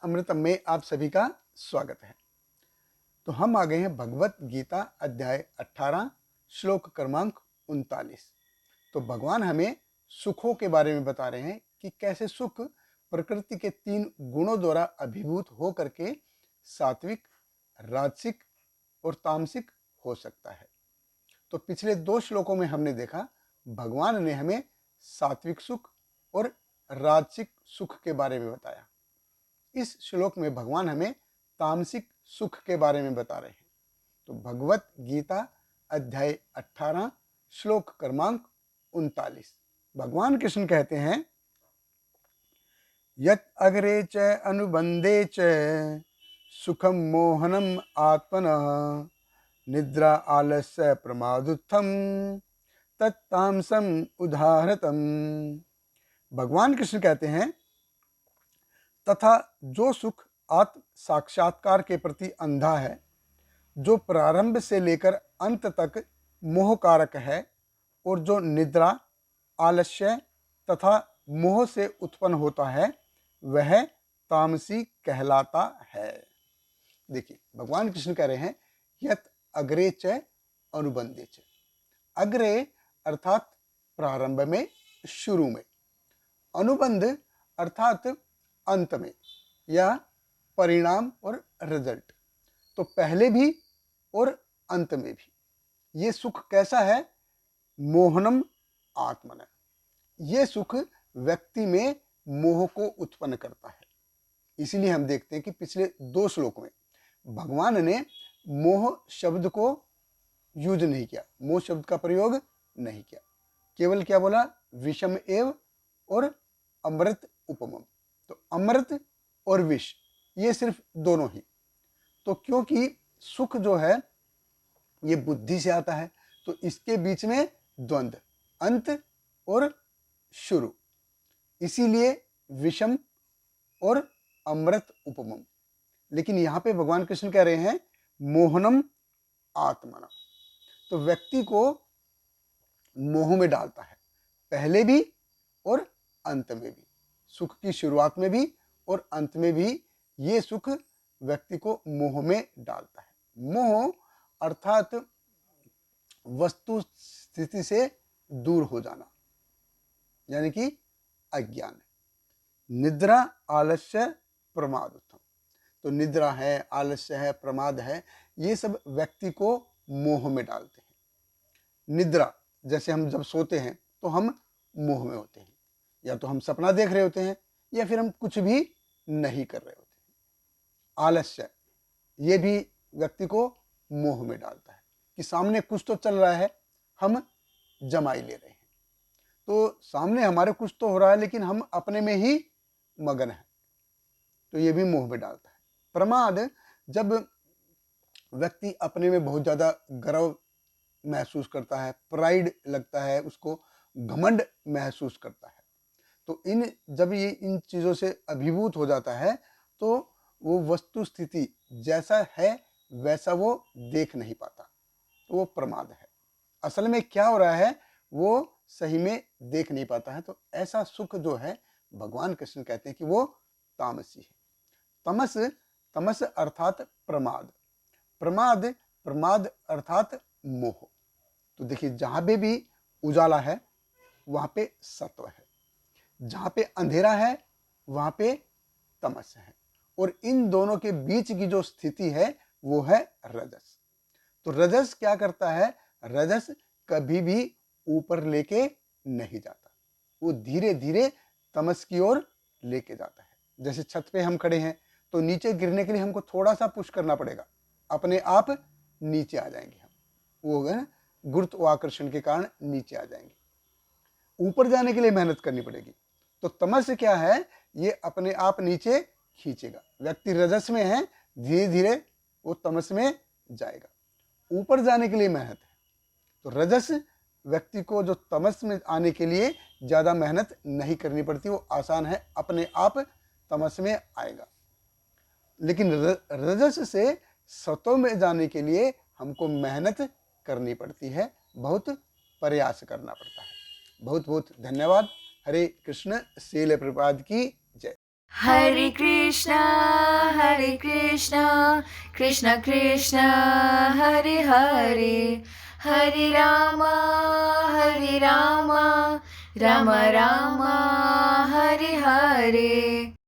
अमृतम में आप सभी का स्वागत है। तो हम आ गए हैं भगवत गीता अध्याय 18 श्लोक क्रमांक 39। तो भगवान हमें सुखों के बारे में बता रहे हैं कि कैसे सुख प्रकृति के 3 गुणों द्वारा अभिभूत हो करके सात्विक, राजसिक और तामसिक हो सकता है। तो पिछले 2 श्लोकों में हमने देखा भगवान ने हमें सात्विक सुख और राजसिक सुख के बारे में बताया। इस श्लोक में भगवान हमें तामसिक सुख के बारे में बता रहे हैं। तो भगवत गीता अध्याय 18 श्लोक क्रमांक 39 भगवान कृष्ण कहते हैं, यत् अग्रे च अनुबंधे च सुखम मोहनम आत्मनः निद्रा आलस्य प्रमादुत्थम तत्तामसम उदाहरतम। भगवान कृष्ण कहते हैं, तथा जो सुख आत्म साक्षात्कार के प्रति अंधा है, जो प्रारंभ से लेकर अंत तक मोहकारक है और जो निद्रा, आलस्य तथा मोह से उत्पन्न होता है, वह तामसी कहलाता है। देखिए भगवान कृष्ण कह रहे हैं, यत् अग्रे च अनुबंधे च। अग्रे अर्थात प्रारंभ में, शुरू में, अनुबंध अर्थात अंत में या परिणाम और रिजल्ट। तो पहले भी और अंत में भी ये सुख कैसा है? मोहनम आत्मन। ये सुख व्यक्ति में मोह को उत्पन्न करता है। इसीलिए हम देखते हैं कि पिछले 2 श्लोक में भगवान ने मोह शब्द को यूज नहीं किया, मोह शब्द का प्रयोग नहीं किया, केवल क्या बोला? विषम एव और अमृत उपमम। तो अमृत और विष ये सिर्फ दोनों ही। तो क्योंकि सुख जो है ये बुद्धि से आता है, तो इसके बीच में द्वंद्व, अंत और शुरू, इसीलिए विषम और अमृत उपमम। लेकिन यहां पे भगवान कृष्ण कह रहे हैं मोहनम आत्मना। तो व्यक्ति को मोह में डालता है, पहले भी और अंत में भी। सुख की शुरुआत में भी और अंत में भी ये सुख व्यक्ति को मोह में डालता है। मोह अर्थात वस्तु स्थिति से दूर हो जाना, यानी कि अज्ञान। निद्रा, आलस्य, प्रमाद उत्तम। तो निद्रा है, आलस्य है, प्रमाद है, ये सब व्यक्ति को मोह में डालते हैं। निद्रा, जैसे हम जब सोते हैं तो हम मोह में होते हैं, या तो हम सपना देख रहे होते हैं या फिर हम कुछ भी नहीं कर रहे होते हैं। आलस्य, ये भी व्यक्ति को मोह में डालता है कि सामने कुछ तो चल रहा है, हम जमाई ले रहे हैं। तो सामने हमारे कुछ तो हो रहा है लेकिन हम अपने में ही मगन हैं, तो ये भी मोह में डालता है। प्रमाद, जब व्यक्ति अपने में बहुत ज्यादा गर्व महसूस करता है, प्राइड लगता है उसको, घमंड महसूस करता है, तो जब ये इन चीजों से अभिभूत हो जाता है तो वो वस्तु स्थिति जैसा है वैसा वो देख नहीं पाता, तो वो प्रमाद है। असल में क्या हो रहा है वो सही में देख नहीं पाता है। तो ऐसा सुख जो है भगवान कृष्ण कहते हैं कि वो तामसी है। तमस, तमस अर्थात प्रमाद, प्रमाद, प्रमाद अर्थात मोह। तो देखिए जहां पे भी उजाला है वहां पे सत्व है, जहां पे अंधेरा है वहां पे तमस है, और इन दोनों के बीच की जो स्थिति है वो है रजस। तो रजस क्या करता है? रजस कभी भी ऊपर लेके नहीं जाता, वो धीरे धीरे तमस की ओर लेके जाता है। जैसे छत पे हम खड़े हैं तो नीचे गिरने के लिए हमको थोड़ा सा पुश करना पड़ेगा, अपने आप नीचे आ जाएंगे हम, वो गुरुत्वाकर्षण के कारण नीचे आ जाएंगे। ऊपर जाने के लिए मेहनत करनी पड़ेगी। तो तमस क्या है? ये अपने आप नीचे खींचेगा। व्यक्ति रजस में है, धीरे धीरे वो तमस में जाएगा। ऊपर जाने के लिए मेहनत है। तो रजस व्यक्ति को जो तमस में आने के लिए ज्यादा मेहनत नहीं करनी पड़ती, वो आसान है, अपने आप तमस में आएगा। लेकिन रजस से सत्व में जाने के लिए हमको मेहनत करनी पड़ती है, बहुत प्रयास करना पड़ता है। बहुत बहुत धन्यवाद। हरे कृष्ण। श्रील प्रभुपाद की जय। Hare Krishna, Hare Krishna, Krishna Krishna, Hare Hare, Hare Rama, Hare Rama, Rama Rama, Hare Hare.